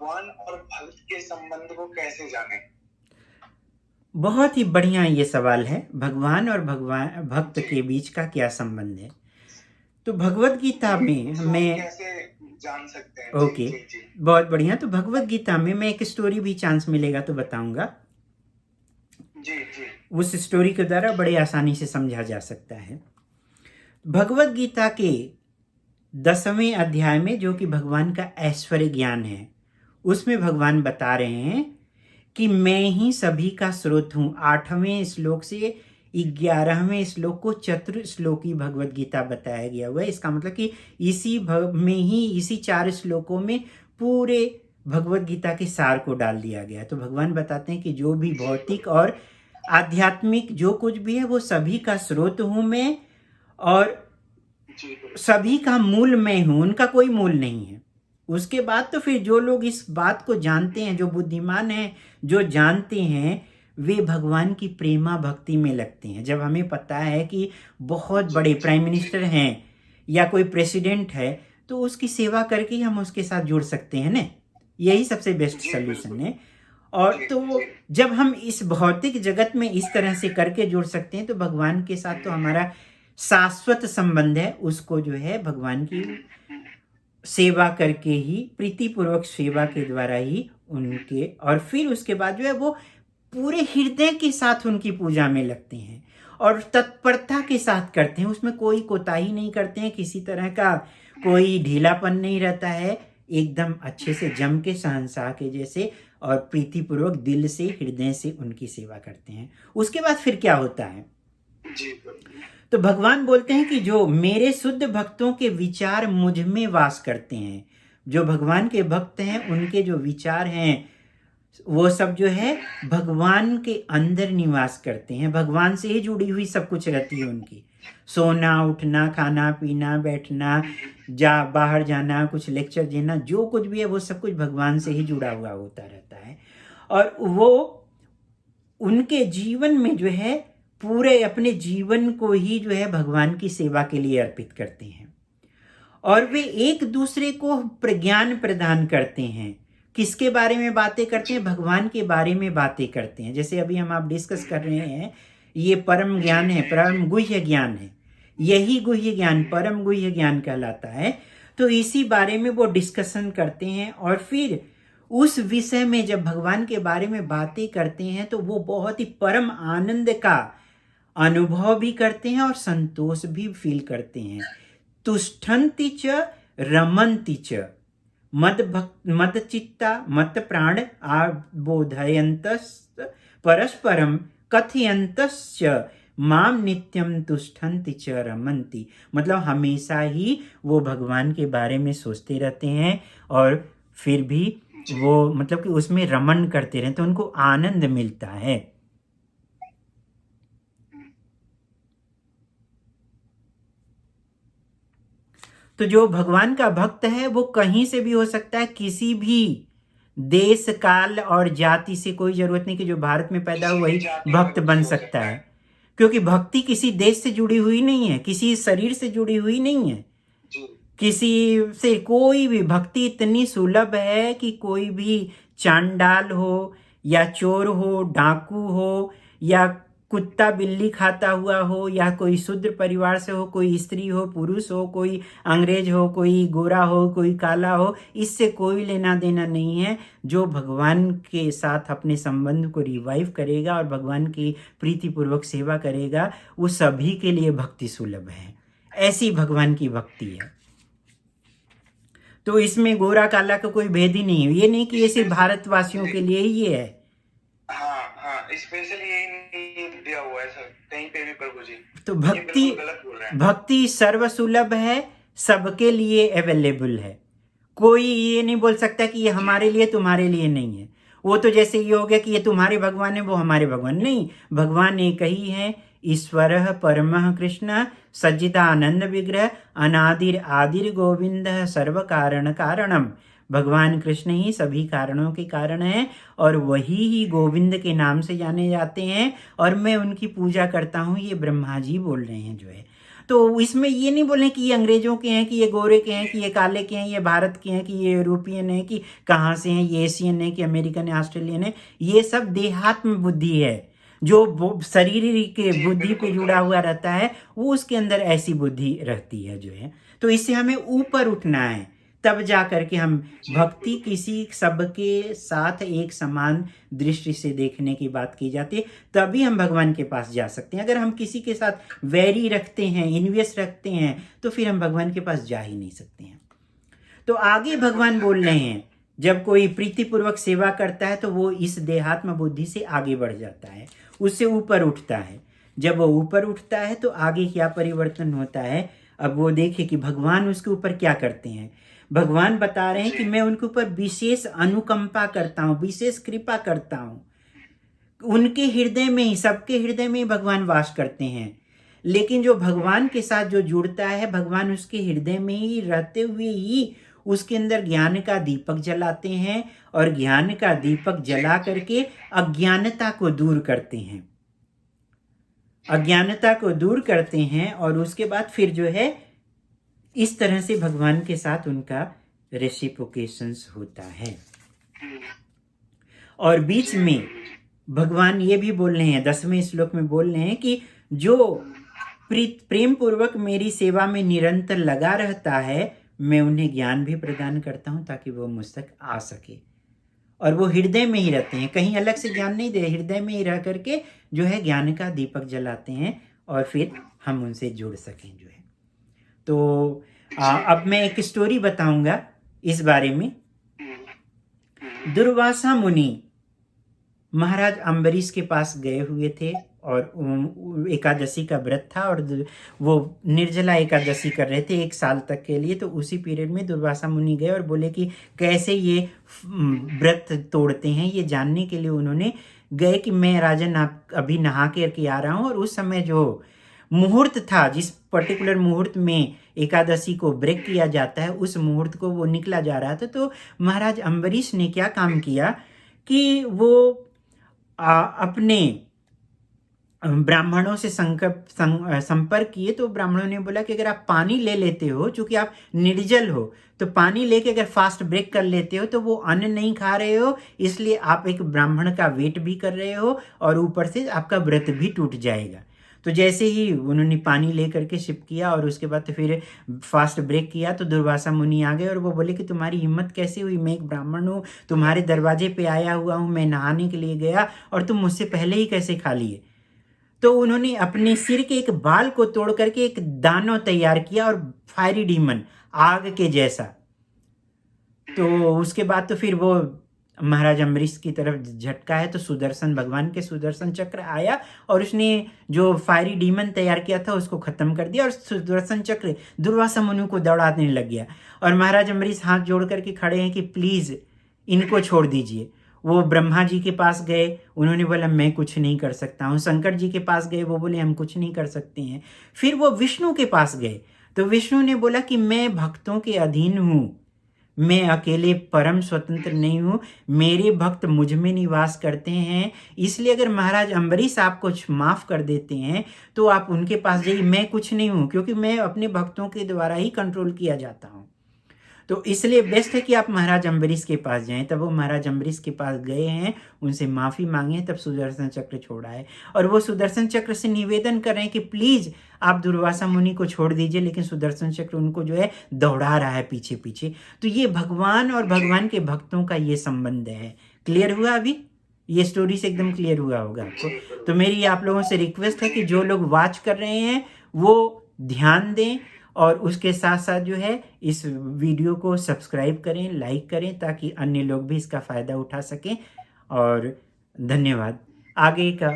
भगवान और भक्त के संबंध को कैसे जाने? बहुत ही बढ़िया ये सवाल है। भगवान और भगवान भक्त जी के बीच का क्या संबंध है? तो भगवत गीता जी, में उसको हम मैं कैसे जान सकते हैं? जी ओके, जी जी बहुत बढ़िया। तो भगवत गीता में मैं एक स्टोरी भी चांस मिलेगा तो बताऊंगा। जी जी उस स्टोरी के द्वारा बड़े आसानी से समझा जा सकता है। भगवत गीता के 10वें अध्याय में, जो कि भगवान का ऐश्वर्य ज्ञान है, उसमें भगवान बता रहे हैं कि मैं ही सभी का स्रोत हूं। 8वें श्लोक से 11वें श्लोक को चतुर श्लोकी भगवत गीता बताया गया हुआ है। इसका मतलब कि इसी 4 श्लोकों में पूरे भगवत गीता के सार को डाल दिया गया है। तो भगवान बताते हैं कि जो भी जी भौतिक और आध्यात्मिक जो कुछ भी है वो सभी का स्रोत हूं मैं, और जी गुरु सभी का मूल मैं हूं, उनका कोई मूल नहीं है। उसके बाद तो फिर जो लोग इस बात को जानते हैं, जो बुद्धिमान हैं, जो जानते हैं, वे भगवान की प्रेमा भक्ति में लगते हैं। जब हमें पता है कि बहुत जी बड़े जी प्राइम जी मिनिस्टर हैं या कोई प्रेसिडेंट है, तो उसकी सेवा करके ही हम उसके साथ जुड़ सकते हैं ना। यही सबसे बेस्ट जी सोल्यूशन बिल्कुल। है। और जी तो जी जब हम इस भौतिक जगत में इस तरह से करके जुड़ सकते हैं, तो भगवान के साथ तो हमारा शाश्वत संबंध है। उसको जो है भगवान की सेवा करके ही, प्रीतिपूर्वक सेवा के द्वारा ही उनके, और फिर उसके बाद जो है वो पूरे हृदय के साथ उनकी पूजा में लगते हैं और तत्परता के साथ करते हैं। उसमें कोई कोताही नहीं करते हैं, किसी तरह का कोई ढीलापन नहीं रहता है। एकदम अच्छे से जम के शहंशाह के जैसे और प्रीतिपूर्वक दिल से, हृदय से उनकी सेवा करते हैं। उसके बाद फिर क्या होता है? जी गुरु। तो भगवान बोलते हैं कि जो मेरे शुद्ध भक्तों के विचार मुझ में वास करते हैं, जो भगवान के भक्त हैं, उनके जो विचार हैं वो सब जो है भगवान के अंदर निवास करते हैं। भगवान से ही जुड़ी हुई सब कुछ रहती है उनकी। सोना, उठना, खाना पीना, बैठना, बाहर जाना, कुछ लेक्चर देना, जो कुछ भी है वो सब कुछ भगवान से ही जुड़ा हुआ होता रहता है। और वो उनके जीवन में जो है पूरे अपने जीवन को ही जो है भगवान की सेवा के लिए अर्पित करते हैं। और वे एक दूसरे को प्रज्ञान प्रदान करते हैं। किसके बारे में बातें करते हैं? भगवान के बारे में बातें करते हैं। जैसे अभी हम आप डिस्कस कर रहे हैं, ये परम जी ज्ञान है, जी जी परम गुह्य ज्ञान है। यही गुह्य ज्ञान परम गुह्य ज्ञान कहलाता है। तो इसी बारे में वो डिस्कशन करते हैं, और फिर उस विषय में जब भगवान के बारे में बातें करते हैं तो वो बहुत ही परम आनंद का अनुभव भी करते हैं और संतोष भी फील करते हैं। तुष्ठन्ति च रमन्ति च मद चित्ता मत प्राण आबोधयन्तस् परस्परम कथयन्तश्च माम नित्यम तुष्ठन्ति च रमन्ति। मतलब हमेशा ही वो भगवान के बारे में सोचते रहते हैं और फिर भी जी वो मतलब कि उसमें रमन करते रहते हैं, उनको आनंद मिलता है। तो जो भगवान का भक्त है वो कहीं से भी हो सकता है, किसी भी देश काल और जाति से। कोई जरूरत नहीं कि जो भारत में पैदा हो किसी भी वही जाति का भक्त बन व्यक्ति हो सकता सकता है, है। क्योंकि भक्ति किसी देश से जुड़ी हुई नहीं है, किसी शरीर से जुड़ी हुई नहीं है। जी किसी से कोई भी भक्ति इतनी सुलभ है कि कोई भी चांडाल हो या चोर हो, डाकू हो या कुत्ता बिल्ली खाता हुआ हो या कोई शूद्र परिवार से हो, कोई स्त्री हो, पुरुष हो, कोई अंग्रेज हो, कोई गोरा हो, कोई काला हो, इससे कोई लेना देना नहीं है। जो भगवान के साथ अपने संबंध को रिवाइव करेगा और भगवान की प्रीतिपूर्वक सेवा करेगा, वो सभी के लिए भक्ति सुलभ है। ऐसी भगवान की भक्ति है। तो इसमें गोरा काला का कोई भेद ही नहीं है। ये नहीं कि ये सिर्फ स्पेशल भारतवासियों जी के लिए ही ये है। हाँ हाँ, स्पेशली यही नहीं दिया हुआ है सर कहीं पे भी प्रभु जी। तो ये बिल्कुल गलत बोल रहे हैं। भक्ति सर्वसुलभ है, सबके लिए अवेलेबल है। कोई ये नहीं बोल सकता कि ये जी हमारे लिए तुम्हारे लिए नहीं है। वो तो जैसे ये हो गया कि ये तुम्हारे भगवान है वो हमारे भगवान नहीं। भगवान एक ही है। ईश्वर परमः कृष्ण सच्चिदानंद विग्रह अनादिर आदिर गोविंद सर्व कारण कारणम। भगवान कृष्ण ही सभी कारणों के कारण हैं और वही ही गोविंद के नाम से जाने जाते हैं। और मैं उनकी पूजा करता हूँ, ये ब्रह्मा जी बोल रहे हैं जो है। तो इसमें ये नहीं बोलें कि ये अंग्रेजों के हैं, कि ये गोरे के हैं, कि ये काले के हैं, ये भारत के हैं, कि ये यूरोपियन है, कि कहाँ से हैं, ये एशियन है, कि अमेरिकन है, ऑस्ट्रेलियन है। ये सब देहात्म बुद्धि है। जो शरीर के बुद्धि पे जुड़ा हुआ रहता है वो उसके अंदर ऐसी बुद्धि रहती है जो है। तो इससे हमें ऊपर उठना है, तब जा करके हम भक्ति किसी सबके साथ एक समान दृष्टि से देखने की बात की जाती है, तभी हम भगवान के पास जा सकते हैं। अगर हम किसी के साथ वैरी रखते हैं, इन्वेस्ट रखते हैं, तो फिर हम भगवान के पास जा ही नहीं सकते हैं। तो आगे भगवान बोल रहे हैं, जब कोई प्रीतिपूर्वक सेवा करता है तो वो इस देहात्म बुद्धि से आगे बढ़ जाता है, उससे ऊपर उठता है। जब वो ऊपर उठता है तो आगे क्या परिवर्तन होता है, अब वो देखे कि भगवान उसके ऊपर क्या करते हैं। भगवान बता रहे हैं कि मैं उनके ऊपर विशेष अनुकंपा करता हूँ, विशेष कृपा करता हूँ। उनके हृदय में ही, सबके हृदय में ही भगवान वास करते हैं। लेकिन जो भगवान के साथ जो जुड़ता है, भगवान उसके हृदय में ही रहते हुए ही उसके अंदर ज्ञान का दीपक जलाते हैं, और ज्ञान का दीपक जला करके अज्ञानता को दूर करते हैं, अज्ञानता को दूर करते हैं। और उसके बाद फिर जो है इस तरह से भगवान के साथ उनका रेसिप्रोकेशंस होता है। और बीच में भगवान ये भी बोल रहे हैं, 10वें श्लोक में बोल रहे हैं कि जो प्रेम पूर्वक मेरी सेवा में निरंतर लगा रहता है, मैं उन्हें ज्ञान भी प्रदान करता हूं ताकि वो मुझ तक आ सके। और वो हृदय में ही रहते हैं, कहीं अलग से ज्ञान नहीं दे, हृदय में ही रह करके जो है ज्ञान का दीपक जलाते हैं, और फिर हम उनसे जुड़ सकें जो है। तो अब मैं एक स्टोरी बताऊंगा इस बारे में। दुर्वासा मुनि महाराज अम्बरीश के पास गए हुए थे, और एकादशी का व्रत था, और वो निर्जला एकादशी कर रहे थे 1 साल तक के लिए। तो उसी पीरियड में दुर्वासा मुनि गए और बोले कि कैसे ये व्रत तोड़ते हैं, ये जानने के लिए उन्होंने गए कि मैं राजन आप अभी नहा के आ रहा हूँ। और उस समय जो मुहूर्त था, जिस पर्टिकुलर मुहूर्त में एकादशी को ब्रेक किया जाता है, उस मुहूर्त को वो निकला जा रहा था। तो महाराज अम्बरीश ने क्या काम किया कि वो अपने ब्राह्मणों से संपर्क किए। तो ब्राह्मणों ने बोला कि अगर आप पानी ले लेते हो, चूंकि आप निर्जल हो, तो पानी लेके अगर फास्ट ब्रेक कर लेते हो तो वो अन्न नहीं खा रहे हो, इसलिए आप एक ब्राह्मण का वेट भी कर रहे हो, और ऊपर से आपका व्रत भी टूट जाएगा। तो जैसे ही उन्होंने पानी ले करके सिप किया और उसके बाद तो फिर फास्ट ब्रेक किया, तो दुर्वासा मुनि आ गए और वो बोले कि तुम्हारी हिम्मत कैसे हुई, मैं एक ब्राह्मण हूँ, तुम्हारे दरवाजे पे आया हुआ हूँ, मैं नहाने के लिए गया और तुम मुझसे पहले ही कैसे खा लिए। तो उन्होंने अपने सिर के एक बाल को तोड़ करके एक दानव तैयार किया, और फायरी डीमन, आग के जैसा। तो उसके बाद तो फिर वो महाराज अम्बरीश की तरफ झटका है, तो सुदर्शन, भगवान के सुदर्शन चक्र आया और उसने जो फायरी डीमन तैयार किया था उसको खत्म कर दिया, और सुदर्शन चक्र दुर्वासा मुनि को दौड़ाने लग गया। और महाराज अम्बरीश हाथ जोड़ करके खड़े हैं कि प्लीज इनको छोड़ दीजिए। वो ब्रह्मा जी के पास गए, उन्होंने बोला मैं कुछ नहीं कर सकता हूँ। शंकर जी के पास गए, वो बोले हम कुछ नहीं कर सकते हैं। फिर वो विष्णु के पास गए, तो विष्णु ने बोला कि मैं भक्तों के अधीन हूँ, मैं अकेले परम स्वतंत्र नहीं हूँ, मेरे भक्त मुझ में निवास करते हैं। इसलिए अगर महाराज अम्बरीश आपको माफ कर देते हैं तो आप उनके पास जाइए, मैं कुछ नहीं हूँ, क्योंकि मैं अपने भक्तों के द्वारा ही कंट्रोल किया जाता हूँ। तो इसलिए बेस्ट है कि आप महाराज अम्बरीश के पास जाएं। तब वो महाराज अम्बरीश के पास गए हैं, उनसे माफ़ी मांगे, तब सुदर्शन चक्र छोड़ा है। और वो सुदर्शन चक्र से निवेदन कर रहे हैं कि प्लीज़ आप दुर्वासा मुनि को छोड़ दीजिए, लेकिन सुदर्शन चक्र उनको जो है दौड़ा रहा है पीछे पीछे। तो ये भगवान और भगवान के भक्तों का ये संबंध है। क्लियर हुआ? अभी ये स्टोरी से एकदम क्लियर हुआ होगा आपको। तो मेरी आप लोगों से रिक्वेस्ट है कि जो लोग वॉच कर रहे हैं वो ध्यान दें, और उसके साथ साथ जो है इस वीडियो को सब्सक्राइब करें, लाइक करें, ताकि अन्य लोग भी इसका फ़ायदा उठा सकें। और धन्यवाद। आगे का